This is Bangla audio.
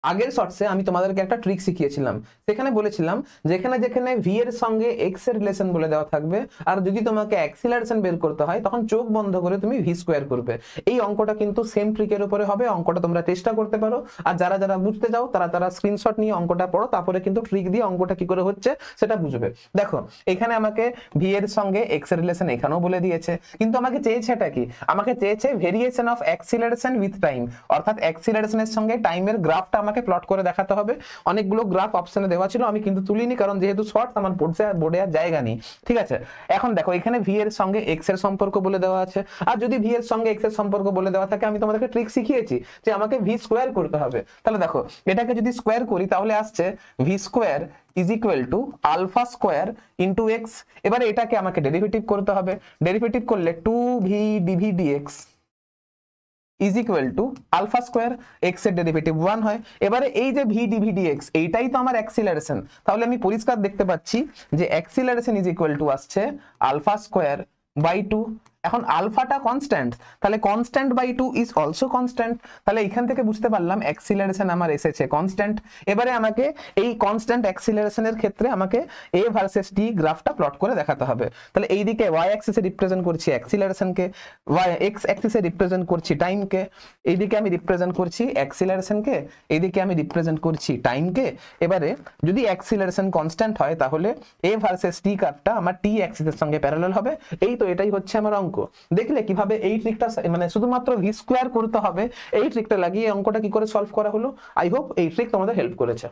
আগের শর্টসে আমি তোমাদেরকে একটা ট্রিক শিখিয়েছিলাম, সেখানে বলেছিলাম যেখানে যেখানে ভি এর সঙ্গে এক্স এর রিলেশন বলে দেওয়া থাকবে আর যদি তোমাকে অ্যাক্সিলারেশন বের করতে হয় তখন চোখ বন্ধ করে তুমি ভি স্কোয়ার করবে। এই অঙ্কটা কিন্তু সেম ট্রিকের উপরে হবে, অঙ্কটা তোমরা চেষ্টা করতে পারো। আর যারা যারা বুঝতে চাও তারা স্ক্রিনশট নিয়ে অঙ্কটা পড়ো, তারপরে কিন্তু ট্রিক দিয়ে অঙ্কটা কি করে হচ্ছে সেটা বুঝবে। দেখো এখানে আমাকে ভি এর সঙ্গে এক্স এর রিলেশন এখানেও বলে দিয়েছে, কিন্তু আমাকে চেয়েছে এটা কি, আমাকে চেয়েছে variation of acceleration with time, অর্থাৎ অ্যাক্সিলারেশনের সঙ্গে টাইমের গ্রাফটা আমাকে প্লট করে দেখাতে হবে। অনেকগুলো গ্রাফ অপশনে দেওয়া ছিল, আমি কিন্তু তুলিনি কারণ যেহেতু শর্ট আমার বোর্ডে আর জায়গা নেই। ঠিক আছে, এখন দেখো এখানে ভি এর সঙ্গে এক্স এর সম্পর্ক বলে দেওয়া আছে, আর যদি ভি এর সঙ্গে এক্স এর সম্পর্ক বলে দেওয়া থাকে আমি তোমাদেরকে ট্রিক শিখিয়েছি যে আমাকে ভি স্কোয়ার করতে হবে। তাহলে দেখো এটাকে যদি স্কোয়ার করি তাহলে আসছে V square is equal to alpha square into x. এবারে এটাকে আমাকে ডেরিভেটিভ করতে হবে, ডেরিভেটিভ করলে 2v dv dx is equal to alpha square, x এর ডেরিভেটিভ 1 হয়। এবারে এই যে ভি ডিভি ডিএক্স এইটাই তো আমার অ্যাক্সিলারেশন, তাহলে আমি পরিষ্কার দেখতে পাচ্ছি যে অ্যাক্সিলারেশন ইজ ইকুয়াল টু আসছে আলফা স্কোয়ার বাই 2। এখন আলফাটা কনস্ট্যান্ট, তাহলে constant by 2 is also constant, তাহলে এখান থেকে বুঝতে পারলাম অ্যাক্সিলারেশন আমার এসেছে কনস্ট্যান্ট। এবারে আমাকে এই কনস্ট্যান্ট অ্যাক্সিলারেশনের ক্ষেত্রে আমাকে এ ভার্সেস টি গ্রাফটা প্লট করে দেখাতে হবে। তাহলে এইদিকে ওয়াই অ্যাক্সিসে রিপ্রেজেন্ট করছি অ্যাক্সিলারেশনকে, ওয়াই এক্স অ্যাক্সিসে রিপ্রেজেন্ট করছি টাইমকে, এইদিকে আমি রিপ্রেজেন্ট করছি অ্যাক্সিলারেশনকে, এইদিকে আমি রিপ্রেজেন্ট করছি টাইমকে। এবারে যদি অ্যাক্সিলারেশন কনস্ট্যান্ট হয় তাহলে এ ভার্সেস টি কার্ভটা আমার টি অ্যাক্সিসের সঙ্গে প্যারালাল হবে। এই তো এটাই হচ্ছে আমার অঙ্ক। দেখলে কিভাবে এই ট্রিকটা মানে শুধুমাত্র ভি স্কোয়ার করতে হবে, এই ট্রিকটা লাগিয়ে অঙ্কটা কি করে সলভ করা হলো। আই হোপ এই ট্রিক তোমাদের হেল্প করেছে।